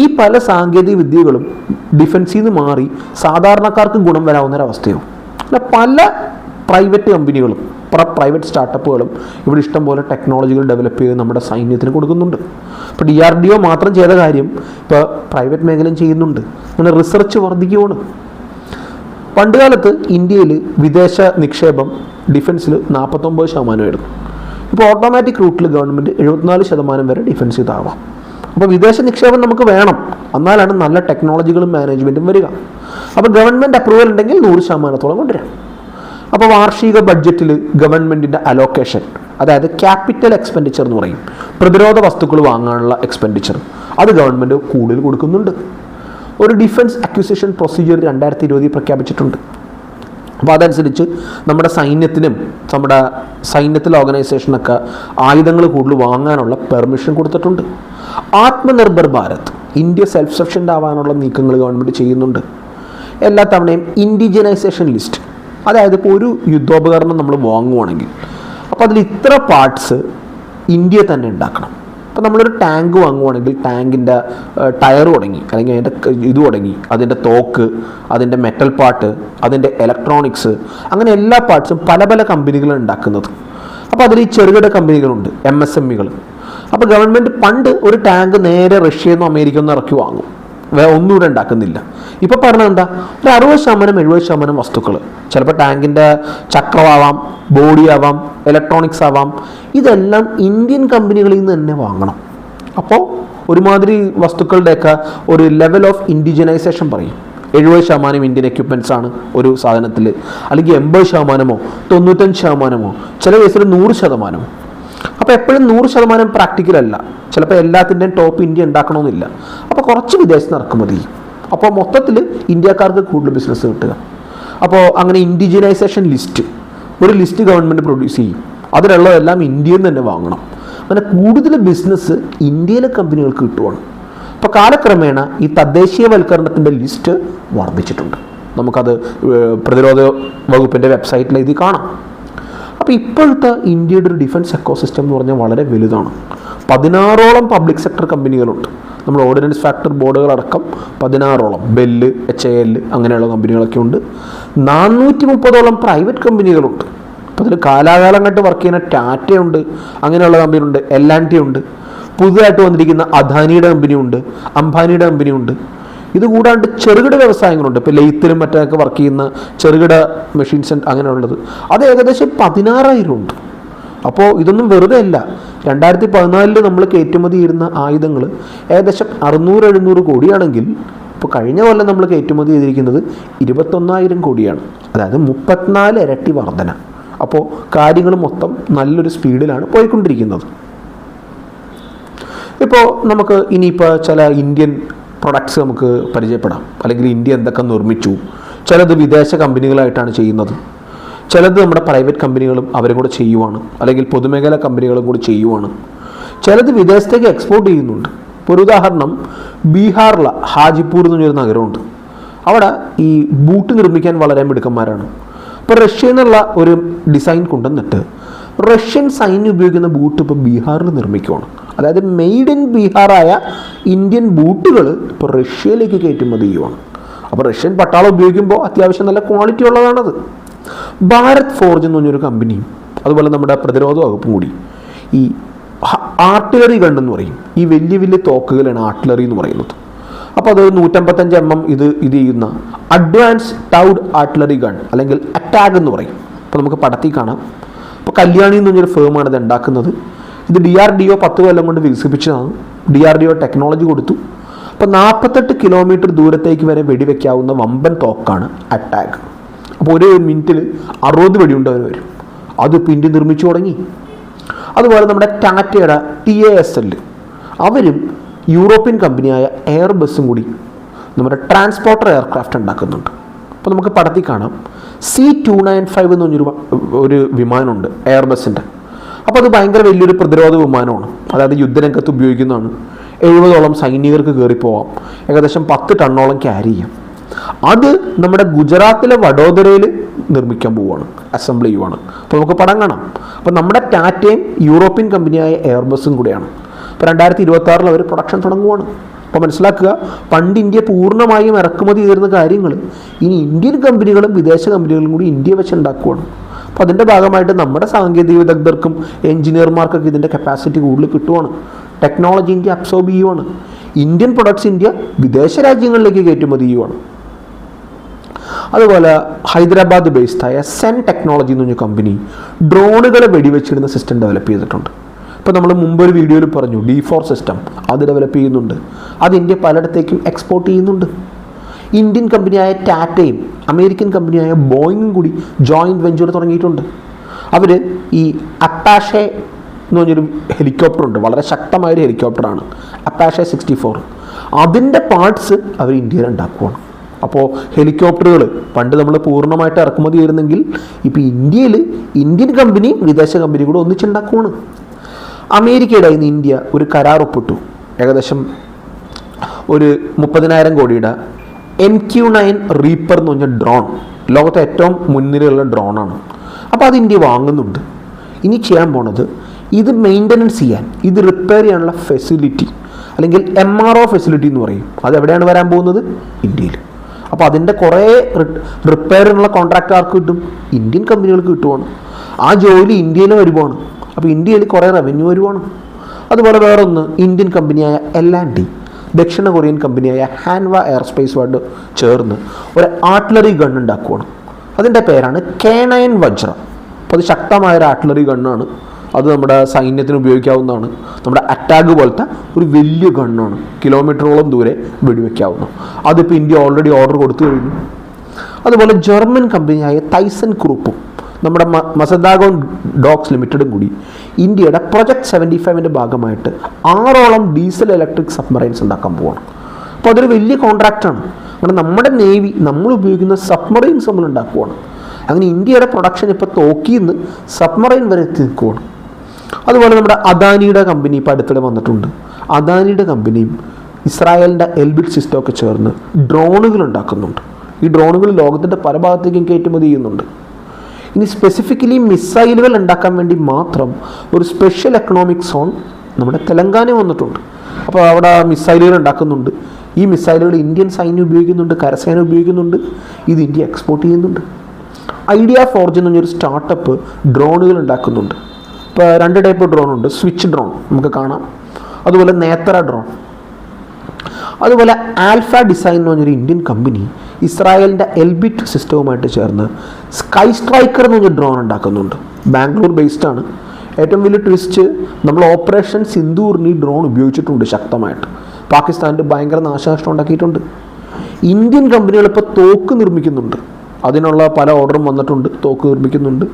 ഈ പല സാങ്കേതിക വിദ്യകളും ഡിഫൻസിൽ നിന്ന് മാറി സാധാരണക്കാർക്ക് ഗുണം വരാവുന്നൊരവസ്ഥയാവും. അങ്ങനെ പല പ്രൈവറ്റ് കമ്പനികളും പ്രൈവറ്റ് സ്റ്റാർട്ടപ്പുകളും ഇവിടെ ഇഷ്ടംപോലെ ടെക്നോളജികൾ ഡെവലപ്പ് ചെയ്ത് നമ്മുടെ സൈന്യത്തിന് കൊടുക്കുന്നുണ്ട്. ഇപ്പോൾ DRDO മാത്രം ചെയ്ത കാര്യം ഇപ്പോൾ പ്രൈവറ്റ് മേഖലയും ചെയ്യുന്നുണ്ട്. അങ്ങനെ റിസർച്ച് വർദ്ധിക്കുകയാണ്. പണ്ടുകാലത്ത് ഇന്ത്യയിൽ വിദേശ നിക്ഷേപം ഡിഫൻസിൽ 49% ഇപ്പോൾ ഓട്ടോമാറ്റിക് റൂട്ടിൽ ഗവൺമെൻറ് 74% വരെ ഡിഫൻസ് ഇതാവാം. അപ്പോൾ വിദേശ നിക്ഷേപം നമുക്ക് വേണം, എന്നാലാണ് നല്ല ടെക്നോളജികളും മാനേജ്മെൻറ്റും വരിക. അപ്പോൾ ഗവൺമെൻറ് അപ്രൂവൽ ഉണ്ടെങ്കിൽ 100% കൊണ്ടുവരാം. അപ്പോൾ വാർഷിക ബഡ്ജറ്റിൽ ഗവൺമെൻറ്റിൻ്റെ അലോക്കേഷൻ, അതായത് ക്യാപിറ്റൽ എക്സ്പെൻഡിച്ചർ എന്ന് പറയും, പ്രതിരോധ വസ്തുക്കൾ വാങ്ങാനുള്ള എക്സ്പെൻഡിച്ചർ, അത് ഗവൺമെൻറ് കൂടുതൽ കൊടുക്കുന്നുണ്ട്. ഒരു ഡിഫൻസ് അക്വിസിഷൻ പ്രൊസീജിയർ 2020 പ്രഖ്യാപിച്ചിട്ടുണ്ട്. അപ്പോൾ അതനുസരിച്ച് നമ്മുടെ സൈന്യത്തിനും നമ്മുടെ സൈന്യത്തിലെ ഓർഗനൈസേഷനൊക്കെ ആയുധങ്ങൾ കൂടുതൽ വാങ്ങാനുള്ള പെർമിഷൻ കൊടുത്തിട്ടുണ്ട്. Atmanirbhar Bharat, India self sufficient ആവാനുള്ള നീക്കങ്ങൾ ഗവൺമെൻറ് ചെയ്യുന്നുണ്ട്. എല്ലാ തവണയും ഇൻഡിജിനൈസേഷൻ ലിസ്റ്റ്, അതായത് ഇപ്പോൾ ഒരു യുദ്ധോപകരണം നമ്മൾ വാങ്ങുവാണെങ്കിൽ അപ്പോൾ അതിൽ ഇത്ര പാർട്സ് ഇന്ത്യ തന്നെ ഉണ്ടാക്കണം. അപ്പോൾ നമ്മളൊരു ടാങ്ക് വാങ്ങുവാണെങ്കിൽ ടാങ്കിൻ്റെ ടയർ തുടങ്ങി, അല്ലെങ്കിൽ അതിൻ്റെ ഇത് തുടങ്ങി, അതിൻ്റെ തോക്ക്, അതിൻ്റെ മെറ്റൽ പാർട്ട്, അതിൻ്റെ ഇലക്ട്രോണിക്സ്, അങ്ങനെ എല്ലാ പാർട്സും പല പല കമ്പനികൾ ഉണ്ടാക്കുന്നത്. അപ്പോൾ അതിൽ ഈ ചെറുകിട കമ്പനികളുണ്ട്, MSMEകൾ. അപ്പോൾ ഗവൺമെൻറ് പണ്ട് ഒരു ടാങ്ക് നേരെ റഷ്യയിൽ നിന്നോ അമേരിക്കയിൽ നിന്നോ ഇറക്കി വാങ്ങും, ഒന്നും ഇവിടെ ഉണ്ടാക്കുന്നില്ല. ഇപ്പോൾ പറഞ്ഞത് എന്താ, ഒരു 60%-70% വസ്തുക്കൾ, ചിലപ്പോൾ ടാങ്കിൻ്റെ ചക്രമാവാം, ബോഡി ആവാം, ഇലക്ട്രോണിക്സ് ആവാം, ഇതെല്ലാം ഇന്ത്യൻ കമ്പനികളിൽ നിന്ന് തന്നെ വാങ്ങണം. അപ്പോൾ ഒരുമാതിരി വസ്തുക്കളുടെയൊക്കെ ഒരു ലെവൽ ഓഫ് ഇൻഡിജിനൈസേഷൻ പറയും. 70% ഇന്ത്യൻ എക്യുപ്മെൻറ്റ്സ് ആണ് ഒരു സാധനത്തിൽ, അല്ലെങ്കിൽ 80%, 95%, ചില കേസിൽ 100%. അപ്പോൾ എപ്പോഴും 100% പ്രാക്ടിക്കൽ അല്ല, ചിലപ്പോൾ എല്ലാത്തിൻ്റെയും ടോപ്പ് ഇന്ത്യ ഉണ്ടാക്കണമെന്നില്ല. അപ്പോൾ കുറച്ച് വിദേശത്ത് ഇറക്കുമതി, അപ്പോൾ മൊത്തത്തിൽ ഇന്ത്യക്കാർക്ക് കൂടുതൽ ബിസിനസ് കിട്ടുക. അപ്പോൾ അങ്ങനെ ഇൻഡിജിനൈസേഷൻ ലിസ്റ്റ്, ഒരു ലിസ്റ്റ് ഗവൺമെൻറ് പ്രൊഡ്യൂസ് ചെയ്യും, അതിലുള്ളതെല്ലാം ഇന്ത്യയിൽ നിന്ന് തന്നെ വാങ്ങണം. അങ്ങനെ കൂടുതൽ ബിസിനസ് ഇന്ത്യയിലെ കമ്പനികൾക്ക് കിട്ടുവാണ്. അപ്പോൾ കാലക്രമേണ ഈ തദ്ദേശീയവൽക്കരണത്തിൻ്റെ ലിസ്റ്റ് വർദ്ധിച്ചിട്ടുണ്ട്. നമുക്കത് പ്രതിരോധ വകുപ്പിൻ്റെ വെബ്സൈറ്റിൽ ഇത് കാണാം. അപ്പോൾ ഇപ്പോഴത്തെ ഇന്ത്യയുടെ ഒരു ഡിഫൻസ് എക്കോസിസ്റ്റം എന്ന് പറഞ്ഞാൽ വളരെ വലുതാണ്. 16ഓളം പബ്ലിക് സെക്ടർ കമ്പനികളുണ്ട്. നമ്മൾ ഓർഡിനൻസ് ഫാക്ടർ ബോർഡുകളടക്കം 16ഓളം, ബെല്ല്, HAL അങ്ങനെയുള്ള കമ്പനികളൊക്കെ ഉണ്ട്. 430ഓളം പ്രൈവറ്റ് കമ്പനികളുണ്ട്. അപ്പോൾ അതിൽ കാലാകാലം കണ്ട് വർക്ക് ചെയ്യുന്ന ടാറ്റയുണ്ട്, അങ്ങനെയുള്ള കമ്പനിയുണ്ട്, L&T ഉണ്ട്, പുതുതായിട്ട് വന്നിരിക്കുന്ന അദാനിയുടെ കമ്പനിയുണ്ട്, അംബാനിയുടെ കമ്പനിയുണ്ട്. ഇതുകൂടാണ്ട് ചെറുകിട വ്യവസായങ്ങളുണ്ട്. ഇപ്പോൾ ലെയ്ത്തിലും മറ്റൊക്കെ വർക്ക് ചെയ്യുന്ന ചെറുകിട മെഷീൻസ് അങ്ങനെയുള്ളത്, അത് ഏകദേശം 16,000 ഉണ്ട്. അപ്പോൾ ഇതൊന്നും വെറുതെ അല്ല. 2014 നമ്മൾ കയറ്റുമതി ചെയ്യുന്ന ആയുധങ്ങൾ ഏകദേശം 600-700 കോടിയാണെങ്കിൽ ഇപ്പോൾ കഴിഞ്ഞ കൊല്ലം നമ്മൾ കയറ്റുമതി ചെയ്തിരിക്കുന്നത് 21,000 കോടിയാണ്. അതായത് 34 ഇരട്ടി വർധന. അപ്പോൾ കാര്യങ്ങൾ മൊത്തം നല്ലൊരു സ്പീഡിലാണ് പോയിക്കൊണ്ടിരിക്കുന്നത്. ഇപ്പോൾ നമുക്ക് ഇനിയിപ്പോൾ ചില ഇന്ത്യൻ പ്രൊഡക്ട്സ് നമുക്ക് പരിചയപ്പെടാം. അല്ലെങ്കിൽ ഇന്ത്യ എന്തൊക്കെ നിർമ്മിച്ചു. ചിലത് വിദേശ കമ്പനികളായിട്ടാണ് ചെയ്യുന്നത്, ചിലത് നമ്മുടെ പ്രൈവറ്റ് കമ്പനികളും അവരും കൂടെ ചെയ്യുവാണ്, അല്ലെങ്കിൽ പൊതുമേഖലാ കമ്പനികളും കൂടി ചെയ്യുവാണ്. ചിലത് വിദേശത്തേക്ക് എക്സ്പോർട്ട് ചെയ്യുന്നുണ്ട്. ഇപ്പോൾ ഒരു ഉദാഹരണം, ബീഹാറിലെ ഹാജിപ്പൂർ എന്ന് പറഞ്ഞൊരു നഗരമുണ്ട്. അവിടെ ഈ ബൂട്ട് നിർമ്മിക്കാൻ വളരെ മിടുക്കന്മാരാണ്. ഇപ്പോൾ റഷ്യയിൽ നിന്നുള്ള ഒരു ഡിസൈൻ കൊണ്ടുവന്നിട്ട് റഷ്യൻ സൈന്യം ഉപയോഗിക്കുന്ന ബൂട്ട് ഇപ്പോൾ ബീഹാറിൽ നിർമ്മിക്കുകയാണ്. അതായത് മെയ്ഡ് ഇൻ ബീഹാറായ ഇന്ത്യൻ ബൂട്ടുകൾ ഇപ്പോൾ റഷ്യയിലേക്ക് കയറ്റുമതി ചെയ്യുവാണ്. അപ്പോൾ റഷ്യൻ പട്ടാളം ഉപയോഗിക്കുമ്പോൾ അത്യാവശ്യം നല്ല ക്വാളിറ്റി ഉള്ളതാണത്. ഭാരത് ഫോർജ് എന്ന് പറഞ്ഞൊരു കമ്പനിയും അതുപോലെ നമ്മുടെ പ്രതിരോധ വകുപ്പും കൂടി ഈ ആർട്ടിലറി ഗൺ എന്ന് പറയും, ഈ വലിയ വലിയ തോക്കുകളാണ് ആർട്ടിലറി എന്ന് പറയുന്നത്. അപ്പോൾ അത് 155 mm ഇത് ചെയ്യുന്ന അഡ്വാൻസ് ടൗഡ് ആർട്ടിലറി ഗൺ അല്ലെങ്കിൽ അറ്റാഗ് എന്ന് പറയും. അപ്പോൾ നമുക്ക് പടത്തിൽ കാണാം. അപ്പോൾ കല്യാണി എന്ന് പറഞ്ഞൊരു ഫേമാണ് ഇത് ഉണ്ടാക്കുന്നത്. ഇത് DRDO 10 കൊല്ലം കൊണ്ട് വികസിപ്പിച്ചതാണ്. DRDO ടെക്നോളജി കൊടുത്തു. അപ്പോൾ 48 കിലോമീറ്റർ ദൂരത്തേക്ക് വരെ വെടിവെക്കാവുന്ന വമ്പൻ തോക്കാണ് അറ്റാഗ്. അപ്പോൾ ഒരു മിനിറ്റിൽ 60 വെടിയുണ്ട് അവർ വരും. അതിപ്പോൾ ഇന്ത്യ നിർമ്മിച്ചു തുടങ്ങി. അതുപോലെ നമ്മുടെ ടാറ്റയുടെ TASL അവരും യൂറോപ്യൻ കമ്പനിയായ എയർബസും കൂടി നമ്മുടെ ട്രാൻസ്പോർട്ടർ എയർക്രാഫ്റ്റ് ഉണ്ടാക്കുന്നുണ്ട്. അപ്പോൾ നമുക്ക് പടത്തിൽ കാണാം. C295 എന്ന് പറഞ്ഞൊരു വിമാനമുണ്ട് എയർബസിൻ്റെ. അപ്പോൾ അത് ഭയങ്കര വലിയൊരു പ്രതിരോധ വിമാനമാണ്. അതായത് യുദ്ധരംഗത്ത് ഉപയോഗിക്കുന്നതാണ്. 70ഓളം സൈനികർക്ക് കയറിപ്പോവാം. ഏകദേശം 10 ടണ്ണോളം ക്യാരി ചെയ്യാം. അത് നമ്മുടെ ഗുജറാത്തിലെ വഡോദരയിൽ നിർമ്മിക്കാൻ പോവുകയാണ്, അസംബിൾ ചെയ്യുവാണ്. അപ്പോൾ നമുക്ക് പടം കാണാം. അപ്പോൾ നമ്മുടെ ടാറ്റയും യൂറോപ്യൻ കമ്പനിയായ എയർബസും കൂടെയാണ്. ഇപ്പോൾ 2026 അവർ പ്രൊഡക്ഷൻ തുടങ്ങുവാണ്. അപ്പോൾ മനസ്സിലാക്കുക, പണ്ട് ഇന്ത്യ പൂർണ്ണമായും ഇറക്കുമതി ചെയ്തിരുന്ന കാര്യങ്ങൾ ഇനി ഇന്ത്യൻ കമ്പനികളും വിദേശ കമ്പനികളും കൂടി ഇന്ത്യ വെച്ച് ഉണ്ടാക്കുവാണ്. അപ്പോൾ അതിൻ്റെ ഭാഗമായിട്ട് നമ്മുടെ സാങ്കേതിക വിദഗ്ധർക്കും എഞ്ചിനീയർമാർക്കൊക്കെ ഇതിൻ്റെ കപ്പാസിറ്റി കൂടുതൽ കിട്ടുവാണ്. ടെക്നോളജി ഇന്ത്യ അബ്സോർബ് ചെയ്യുവാണ്. ഇന്ത്യൻ പ്രൊഡക്ട്സ് ഇന്ത്യ വിദേശ രാജ്യങ്ങളിലേക്ക് കയറ്റുമതി ചെയ്യുവാണ്. അതുപോലെ ഹൈദരാബാദ് ബേസ്ഡായ സെൻ ടെക്നോളജി എന്ന് പറഞ്ഞ കമ്പനി ഡ്രോണുകളെ വെടിവെച്ചിടുന്ന സിസ്റ്റം ഡെവലപ്പ് ചെയ്തിട്ടുണ്ട്. ഇപ്പോൾ നമ്മൾ മുമ്പൊരു വീഡിയോയിൽ പറഞ്ഞു D4 സിസ്റ്റം അത് ഡെവലപ്പ് ചെയ്യുന്നുണ്ട്. അത് ഇന്ത്യ പലയിടത്തേക്കും എക്സ്പോർട്ട് ചെയ്യുന്നുണ്ട്. ഇന്ത്യൻ കമ്പനിയായ ടാറ്റയും അമേരിക്കൻ കമ്പനിയായ ബോയിങ്ങും കൂടി ജോയിൻറ്റ് വെഞ്ചർ തുടങ്ങിയിട്ടുണ്ട്. അവർ ഈ അപ്പാഷെ എന്ന് പറഞ്ഞൊരു ഹെലികോപ്റ്റർ ഉണ്ട്, വളരെ ശക്തമായൊരു ഹെലികോപ്റ്ററാണ് അപ്പാഷെ 64. അതിൻ്റെ പാർട്സ് അവർ ഇന്ത്യയിൽ ഉണ്ടാക്കുകയാണ്. അപ്പോൾ ഹെലികോപ്റ്ററുകൾ പണ്ട് നമ്മൾ പൂർണ്ണമായിട്ട് ഇറക്കുമതി ചെയ്യുന്നെങ്കിൽ ഇപ്പോൾ ഇന്ത്യയിൽ ഇന്ത്യൻ കമ്പനിയും വിദേശ കമ്പനിയും കൂടെ ഒന്നിച്ചുണ്ടാക്കുകയാണ്. അമേരിക്കയുടെ നിന്ന് ഇന്ത്യ ഒരു കരാർ ഒപ്പിട്ടു. ഏകദേശം ഒരു 30,000 കോടിയുടെ MQ-9 റീപ്പർ എന്ന് പറഞ്ഞ ഡ്രോൺ, ലോകത്തെ ഏറ്റവും മുൻനിരയുള്ള ഡ്രോണാണ്. അപ്പോൾ അത് ഇന്ത്യ വാങ്ങുന്നുണ്ട്. ഇനി ചെയ്യാൻ പോണത് ഇത് മെയിൻ്റനൻസ് ചെയ്യാൻ, ഇത് റിപ്പയർ ചെയ്യാനുള്ള ഫെസിലിറ്റി അല്ലെങ്കിൽ MRO ഫെസിലിറ്റി എന്ന് പറയും. അതെവിടെയാണ് വരാൻ പോകുന്നത്? ഇന്ത്യയിൽ. അപ്പോൾ അതിൻ്റെ കുറേ റിപ്പയറിനുള്ള കോൺട്രാക്റ്റ് ആർക്ക് കിട്ടും? ഇന്ത്യൻ കമ്പനികൾക്ക് കിട്ടുവാണ്. ആ ജോലി ഇന്ത്യയിൽ വരുവാണ്. അപ്പോൾ ഇന്ത്യയിൽ കുറേ റവന്യൂ വരുവാണ്. അതുപോലെ വേറൊന്ന്, ഇന്ത്യൻ കമ്പനിയായ L&T ദക്ഷിണ കൊറിയൻ കമ്പനിയായ ഹാൻവ എയർസ്പേസുമായിട്ട് ചേർന്ന് ഒരു ആർട്ടിലറി ഗൺ ഉണ്ടാക്കുകയാണ്. അതിൻ്റെ പേരാണ് K9 വജ്ര. അപ്പോൾ അത് ശക്തമായൊരു ആർട്ടിലറി ഗണ്ണാണ്. അത് നമ്മുടെ സൈന്യത്തിന് ഉപയോഗിക്കാവുന്നതാണ്. നമ്മുടെ അറ്റാക്ക് പോലത്തെ ഒരു വലിയ ഗണ്ണാണ്, കിലോമീറ്ററോളം ദൂരെ വെടിവെക്കാവുന്ന. അതിപ്പോൾ ഇന്ത്യ ഓൾറെഡി ഓർഡർ കൊടുത്തു കഴിഞ്ഞു. അതുപോലെ ജർമ്മൻ കമ്പനിയായ തൈസൺ ഗ്രൂപ്പും നമ്മുടെ മസദാഗോൺ ഡോക്സ് ലിമിറ്റഡും കൂടി ഇന്ത്യയുടെ പ്രൊജക്ട് 75ൻ്റെ ഭാഗമായിട്ട് 6ഓളം ഡീസൽ ഇലക്ട്രിക് സബ്മറൈൻസ് ഉണ്ടാക്കാൻ പോവാണ്. അപ്പോൾ അതൊരു വലിയ കോൺട്രാക്റ്റാണ്. അങ്ങനെ നമ്മുടെ നേവി നമ്മൾ ഉപയോഗിക്കുന്ന സബ്മറൈൻസ് നമ്മൾ ഉണ്ടാക്കുവാണ്. അങ്ങനെ ഇന്ത്യയുടെ പ്രൊഡക്ഷൻ ഇപ്പോൾ തോക്കിയിൽ നിന്ന് സബ്മറൈൻ വരെ എത്തി നിൽക്കുവാണ്. അതുപോലെ നമ്മുടെ അദാനിയുടെ കമ്പനി ഇപ്പോൾ അടുത്തിടെ വന്നിട്ടുണ്ട്. അദാനിയുടെ കമ്പനിയും ഇസ്രായേലിൻ്റെ എൽബിറ്റ് സിസ്റ്റം ഒക്കെ ചേർന്ന് ഡ്രോണുകൾ ഉണ്ടാക്കുന്നുണ്ട്. ഈ ഡ്രോണുകൾ ലോകത്തിൻ്റെ പല ഭാഗത്തേക്കും കയറ്റുമതി ചെയ്യുന്നുണ്ട്. ഇനി സ്പെസിഫിക്കലി മിസൈലുകൾ ഉണ്ടാക്കാൻ വേണ്ടി മാത്രം ഒരു സ്പെഷ്യൽ എക്കണോമിക് സോൺ നമ്മുടെ തെലങ്കാന വന്നിട്ടുണ്ട്. അപ്പോൾ അവിടെ മിസൈലുകൾ ഉണ്ടാക്കുന്നുണ്ട്. ഈ മിസൈലുകൾ ഇന്ത്യൻ സൈന്യം ഉപയോഗിക്കുന്നുണ്ട്, കരസേന ഉപയോഗിക്കുന്നുണ്ട്. ഇത് ഇന്ത്യ എക്സ്പോർട്ട് ചെയ്യുന്നുണ്ട്. ഐഡിയ ഫോർജ് എന്ന് പറഞ്ഞൊരു സ്റ്റാർട്ടപ്പ് ഡ്രോണുകൾ ഉണ്ടാക്കുന്നുണ്ട്. ഇപ്പോൾ 2 ടൈപ്പ് ഡ്രോൺ ഉണ്ട്. സ്വിച്ച് ഡ്രോൺ നമുക്ക് കാണാം, അതുപോലെ നേത്ര ഡ്രോൺ. അതുപോലെ ആൽഫ ഡിസൈൻ എന്ന് പറഞ്ഞൊരു ഇന്ത്യൻ കമ്പനി ഇസ്രായേലിൻ്റെ എൽബിറ്റ് സിസ്റ്റവുമായിട്ട് ചേർന്ന് സ്കൈ സ്ട്രൈക്കർ എന്ന് പറഞ്ഞൊരു ഡ്രോൺ ഉണ്ടാക്കുന്നുണ്ട്. ബാംഗ്ലൂർ ബേസ്ഡ് ആണ്. ഏറ്റവും വലിയ ട്വിസ്റ്റ്, നമ്മൾ ഓപ്പറേഷൻ സിന്ദൂറിന് ഈ ഡ്രോൺ ഉപയോഗിച്ചിട്ടുണ്ട് ശക്തമായിട്ട്. പാകിസ്ഥാനിൽ ഭയങ്കര നാശനഷ്ടം ഉണ്ടാക്കിയിട്ടുണ്ട്. ഇന്ത്യൻ കമ്പനികൾ ഇപ്പോൾ തോക്ക് നിർമ്മിക്കുന്നുണ്ട്. അതിനുള്ള പല ഓർഡറും വന്നിട്ടുണ്ട്. തോക്ക് നിർമ്മിക്കുന്നുണ്ട്.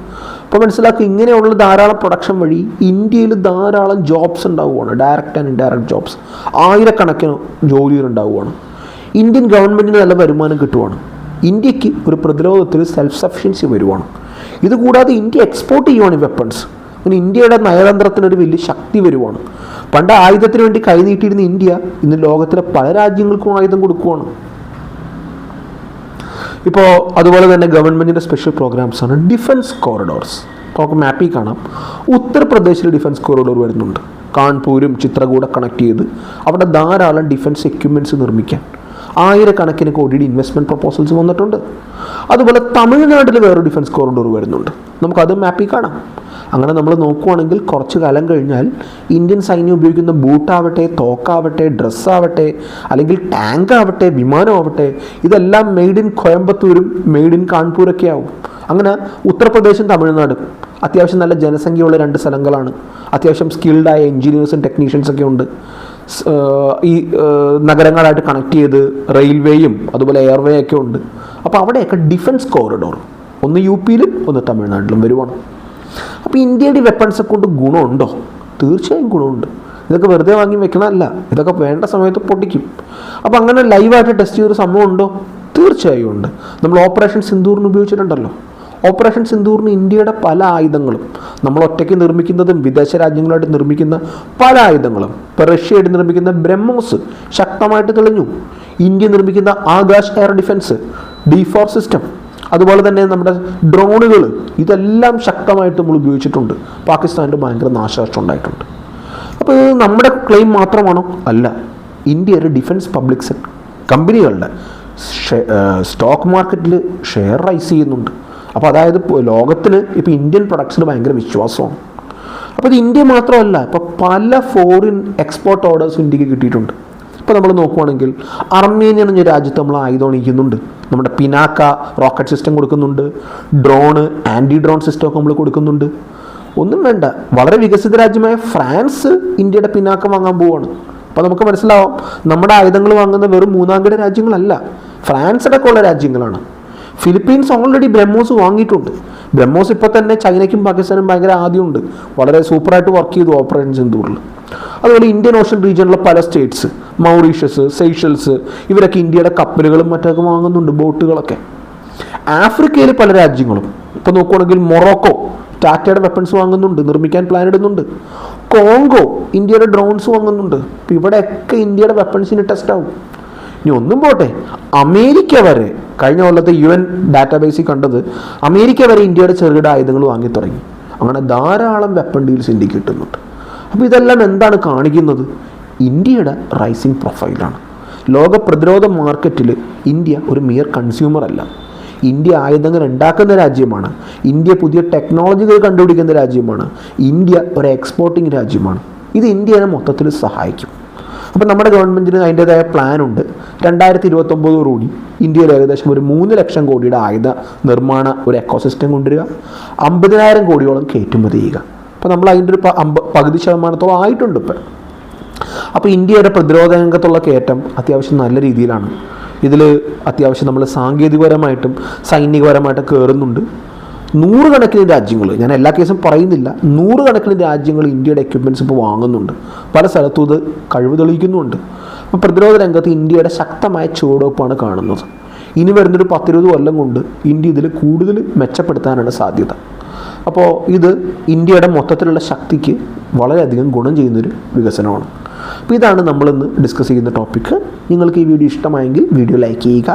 അപ്പോൾ മനസ്സിലാക്കുക, ഇങ്ങനെയുള്ള ധാരാളം പ്രൊഡക്ഷൻ വഴി ഇന്ത്യയിൽ ധാരാളം ജോബ്സ് ഉണ്ടാവുകയാണ്. ഡയറക്റ്റ് ആൻഡ് ഇൻഡയറക്റ്റ് ജോബ്സ്, ആയിരക്കണക്കിന് ജോലികൾ ഉണ്ടാവുകയാണ്. ഇന്ത്യൻ ഗവൺമെൻറ്റിന് നല്ല വരുമാനം കിട്ടുവാണ്. ഇന്ത്യക്ക് ഒരു പ്രതിരോധത്തിൽ സെൽഫ് സഫിഷ്യൻസി വരുവാണ്. ഇതുകൂടാതെ ഇന്ത്യ എക്സ്പോർട്ട് ചെയ്യുവാണ് ഈ വെപ്പൺസ്. അങ്ങനെ ഇന്ത്യയുടെ നയതന്ത്രത്തിനൊരു വലിയ ശക്തി വരുവാണ്. പണ്ട് ആയുധത്തിന് വേണ്ടി കൈനീട്ടിയിരുന്ന ഇന്ത്യ ഇന്ന് ലോകത്തിലെ പല രാജ്യങ്ങൾക്കും ആയുധം കൊടുക്കുവാണ്. ഇപ്പോൾ അതുപോലെ തന്നെ ഗവൺമെൻറ്റിൻ്റെ സ്പെഷ്യൽ പ്രോഗ്രാംസാണ് ഡിഫൻസ് കോറിഡോർസ്. നമുക്ക് മാപ്പിൽ കാണാം, ഉത്തർപ്രദേശിൽ ഡിഫൻസ് കോറിഡോർ വരുന്നുണ്ട്. കാൺപൂരും ചിത്രകൂട കണക്ട് ചെയ്ത് അവിടെ ധാരാളം ഡിഫൻസ് എക്യുപ്മെൻറ്റ്സ് നിർമ്മിക്കാൻ ആയിരക്കണക്കിന് കോടിയുടെ ഇൻവെസ്റ്റ്മെൻറ്റ് പ്രപ്പോസൽസ് വന്നിട്ടുണ്ട്. അതുപോലെ തമിഴ്നാട്ടിൽ വേറൊരു ഡിഫൻസ് കോറിഡോർ വരുന്നുണ്ട്. നമുക്കത് മാപ്പിൽ കാണാം. അങ്ങനെ നമ്മൾ നോക്കുവാണെങ്കിൽ കുറച്ച് കാലം കഴിഞ്ഞാൽ ഇന്ത്യൻ സൈന്യം ഉപയോഗിക്കുന്ന ബൂട്ടാവട്ടെ, തോക്കാവട്ടെ, ഡ്രസ്സാവട്ടെ, അല്ലെങ്കിൽ ടാങ്ക് ആവട്ടെ, വിമാനമാവട്ടെ, ഇതെല്ലാം മെയ്ഡ് ഇൻ കോയമ്പത്തൂരും മെയ്ഡ് ഇൻ കാൺപൂരൊക്കെ ആവും. അങ്ങനെ ഉത്തർപ്രദേശും തമിഴ്നാടും അത്യാവശ്യം നല്ല ജനസംഖ്യയുള്ള 2 സ്ഥലങ്ങളാണ്. അത്യാവശ്യം സ്കിൽഡായ എൻജിനീയേഴ്സും ടെക്നീഷ്യൻസൊക്കെ ഉണ്ട്. ഈ നഗരങ്ങളായിട്ട് കണക്ട് ചെയ്ത് റെയിൽവേയും അതുപോലെ എയർവേ ഒക്കെ ഉണ്ട്. അപ്പോൾ അവിടെയൊക്കെ ഡിഫൻസ് കോറിഡോർ ഒന്ന് UP-ലും ഒന്ന് തമിഴ്നാട്ടിലും വരുവാണ്. അപ്പോൾ ഇന്ത്യയുടെ വെപ്പൺസെ കൊണ്ട് ഗുണമുണ്ടോ? തീർച്ചയായും ഗുണമുണ്ട്. ഇതൊക്കെ വെറുതെ വാങ്ങി വെക്കണമല്ല, ഇതൊക്കെ വേണ്ട സമയത്ത് പൊട്ടിക്കും. അപ്പോൾ അങ്ങനെ ലൈവായിട്ട് ടെസ്റ്റ് ചെയ്തൊരു സംഭവം ഉണ്ടോ? തീർച്ചയായും ഉണ്ട്. നമ്മൾ ഓപ്പറേഷൻ സിന്ദൂറിന് ഉപയോഗിച്ചിട്ടുണ്ടല്ലോ. ഓപ്പറേഷൻ സിന്ദൂറിന് ഇന്ത്യയുടെ പല ആയുധങ്ങളും, നമ്മൾ ഒറ്റയ്ക്ക് നിർമ്മിക്കുന്നതും വിദേശ രാജ്യങ്ങളായിട്ട് നിർമ്മിക്കുന്ന പല ആയുധങ്ങളും, ഇപ്പോൾ റഷ്യയായിട്ട് നിർമ്മിക്കുന്ന ബ്രഹ്മോസ് ശക്തമായിട്ട് തെളിഞ്ഞു. ഇന്ത്യ നിർമ്മിക്കുന്ന Akash air defence, D4 system, അതുപോലെ തന്നെ നമ്മുടെ ഡ്രോണുകൾ, ഇതെല്ലാം ശക്തമായിട്ട് നമ്മൾ ഉപയോഗിച്ചിട്ടുണ്ട്. പാകിസ്ഥാനിൽ ഭയങ്കര നാശനഷ്ടം ഉണ്ടായിട്ടുണ്ട്. അപ്പോൾ ഇത് നമ്മുടെ ക്ലെയിം മാത്രമാണോ? അല്ല. ഇന്ത്യ ഒരു ഡിഫൻസ് പബ്ലിക് സെക്ടർ കമ്പനികളുടെ സ്റ്റോക്ക് മാർക്കറ്റിൽ ഷെയർ റൈസ് ചെയ്യുന്നുണ്ട്. അപ്പോൾ അതായത് ലോകത്തിന് ഇപ്പോൾ ഇന്ത്യൻ പ്രൊഡക്ട്സിന് ഭയങ്കര വിശ്വാസമാണ്. അപ്പോൾ ഇത് ഇന്ത്യ മാത്രമല്ല, ഇപ്പോൾ പല ഫോറിൻ എക്സ്പോർട്ട് ഓർഡേഴ്സ് ഇന്ത്യക്ക് കിട്ടിയിട്ടുണ്ട്. ഇപ്പോൾ നമ്മൾ നോക്കുവാണെങ്കിൽ അർമേനിയ എന്ന രാജ്യത്ത് നമ്മൾ ആയുധം അണിയിക്കുന്നുണ്ട്. നമ്മുടെ പിനാക്ക റോക്കറ്റ് സിസ്റ്റം കൊടുക്കുന്നുണ്ട്. ഡ്രോണ്, ആൻറ്റി ഡ്രോൺ സിസ്റ്റമൊക്കെ നമ്മൾ കൊടുക്കുന്നുണ്ട്. ഒന്നും വേണ്ട, വളരെ വികസിത രാജ്യമായ ഫ്രാൻസ് ഇന്ത്യയുടെ പിനാക്ക വാങ്ങാൻ പോവുകയാണ്. അപ്പോൾ നമുക്ക് മനസ്സിലാവും, നമ്മുടെ ആയുധങ്ങൾ വാങ്ങുന്ന വെറും മൂന്നാംകിട രാജ്യങ്ങളല്ല, ഫ്രാൻസ് അടക്കമുള്ള രാജ്യങ്ങളാണ്. ഫിലിപ്പീൻസ് ഓൾറെഡി ബ്രഹ്മോസ് വാങ്ങിയിട്ടുണ്ട്. ബ്രഹ്മോസ് ഇപ്പോൾ തന്നെ ചൈനയ്ക്കും പാകിസ്ഥാനും ഭയങ്കര ആദ്യമുണ്ട്. വളരെ സൂപ്പറായിട്ട് വർക്ക് ചെയ്തു ഓപ്പറേഷൻ സിന്ദൂറിൽ. അതുപോലെ ഇന്ത്യൻ ഓഷ്യൻ റീജിയനിലെ പല സ്റ്റേറ്റ്സ്, മൗറീഷ്യസ്, സെയ്ഷൽസ്, ഇവരൊക്കെ ഇന്ത്യയുടെ കപ്പലുകളും മറ്റൊക്കെ വാങ്ങുന്നുണ്ട്, ബോട്ടുകളൊക്കെ. ആഫ്രിക്കയിൽ പല രാജ്യങ്ങളും, ഇപ്പോൾ നോക്കുകയാണെങ്കിൽ മൊറോക്കോ ടാറ്റയുടെ വെപ്പൺസ് വാങ്ങുന്നുണ്ട്, നിർമ്മിക്കാൻ പ്ലാൻ ഇടുന്നുണ്ട്. കോങ്കോ ഇന്ത്യയുടെ ഡ്രോൺസ് വാങ്ങുന്നുണ്ട്. അപ്പോൾ ഇവിടെയൊക്കെ ഇന്ത്യയുടെ വെപ്പൺസിന് ടെസ്റ്റ് ആവും. ഇനി ഒന്നും പോട്ടെ, അമേരിക്ക വരെ കഴിഞ്ഞ കൊല്ലത്തെ UN ഡാറ്റാബേസിൽ കണ്ടത്, അമേരിക്ക വരെ ഇന്ത്യയുടെ ചെറുകിട ആയുധങ്ങൾ വാങ്ങി തുടങ്ങി. അങ്ങനെ ധാരാളം വെപ്പൺ ഡീൽസ് ഇന്ത്യക്ക് കിട്ടുന്നുണ്ട്. അപ്പോൾ ഇതെല്ലാം എന്താണ് കാണിക്കുന്നത്? ഇന്ത്യയുടെ റൈസിങ് പ്രൊഫൈലാണ്. ലോക പ്രതിരോധ മാർക്കറ്റിൽ ഇന്ത്യ ഒരു മിയർ കൺസ്യൂമർ അല്ല. ഇന്ത്യ ആയുധങ്ങൾ ഉണ്ടാക്കുന്ന രാജ്യമാണ്. ഇന്ത്യ പുതിയ ടെക്നോളജികൾ കണ്ടുപിടിക്കുന്ന രാജ്യമാണ്. ഇന്ത്യ ഒരു എക്സ്പോർട്ടിങ് രാജ്യമാണ്. ഇത് ഇന്ത്യയെ മൊത്തത്തിൽ സഹായിക്കും. അപ്പോൾ നമ്മുടെ ഗവൺമെൻറ്റിന് അതിൻ്റേതായ പ്ലാനുണ്ട്. 2029 ഇന്ത്യയിൽ ഏകദേശം ഒരു 3 ലക്ഷം കോടിയുടെ ആയുധ നിർമ്മാണ ഒരു എക്കോസിസ്റ്റം കൊണ്ടുവരിക, 50,000 കോടിയോളം കയറ്റുമതി ചെയ്യുക. അപ്പോൾ നമ്മൾ അതിൻ്റെ ഒരു പകുതി ശതമാനത്തോളം ആയിട്ടുണ്ട് ഇപ്പം. അപ്പോൾ ഇന്ത്യയുടെ പ്രതിരോധ രംഗത്തുള്ള കയറ്റം അത്യാവശ്യം നല്ല രീതിയിലാണ്. ഇതിൽ അത്യാവശ്യം നമ്മൾ സാങ്കേതികപരമായിട്ടും സൈനികപരമായിട്ടും കയറുന്നുണ്ട്. 100 കണക്കിന് രാജ്യങ്ങൾ, ഞാൻ എല്ലാ കേസും പറയുന്നില്ല, 100 കണക്കിന് രാജ്യങ്ങൾ ഇന്ത്യയുടെ എക്യുപ്മെൻറ്റ്സ് ഇപ്പോൾ വാങ്ങുന്നുണ്ട്. പല സ്ഥലത്തും ഇത് കഴിവ് തെളിയിക്കുന്നുമുണ്ട്. അപ്പോൾ പ്രതിരോധ രംഗത്ത് ഇന്ത്യയുടെ ശക്തമായ ചുവടുവെപ്പാണ് കാണുന്നത്. ഇനി വരുന്നൊരു 10-20 കൊല്ലം കൊണ്ട് ഇന്ത്യ ഇതിൽ കൂടുതൽ മെച്ചപ്പെടുത്താനാണ് സാധ്യത. അപ്പോൾ ഇത് ഇന്ത്യയുടെ മൊത്തത്തിലുള്ള ശക്തിക്ക് വളരെയധികം ഗുണം ചെയ്യുന്നൊരു വികസനമാണ്. അപ്പോൾ ഇതാണ് നമ്മളിന്ന് ഡിസ്കസ് ചെയ്യുന്ന ടോപ്പിക്ക്. നിങ്ങൾക്ക് ഈ വീഡിയോ ഇഷ്ടമായെങ്കിൽ വീഡിയോ ലൈക്ക് ചെയ്യുക,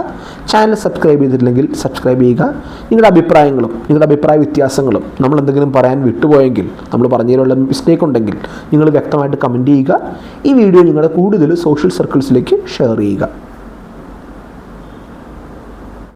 ചാനൽ സബ്സ്ക്രൈബ് ചെയ്തിട്ടില്ലെങ്കിൽ സബ്സ്ക്രൈബ് ചെയ്യുക. നിങ്ങളുടെ അഭിപ്രായങ്ങളും നിങ്ങളുടെ അഭിപ്രായ വ്യത്യാസങ്ങളും നമ്മൾ എന്തെങ്കിലും പറയാൻ വിട്ടുപോയെങ്കിൽ, നമ്മൾ പറഞ്ഞതിലുള്ള മിസ്റ്റേക്ക് ഉണ്ടെങ്കിൽ നിങ്ങൾ വ്യക്തമായിട്ട് കമൻറ്റ് ചെയ്യുക. ഈ വീഡിയോ നിങ്ങളുടെ കൂടുതൽ സോഷ്യൽ സർക്കിൾസിലേക്ക് ഷെയർ ചെയ്യുക.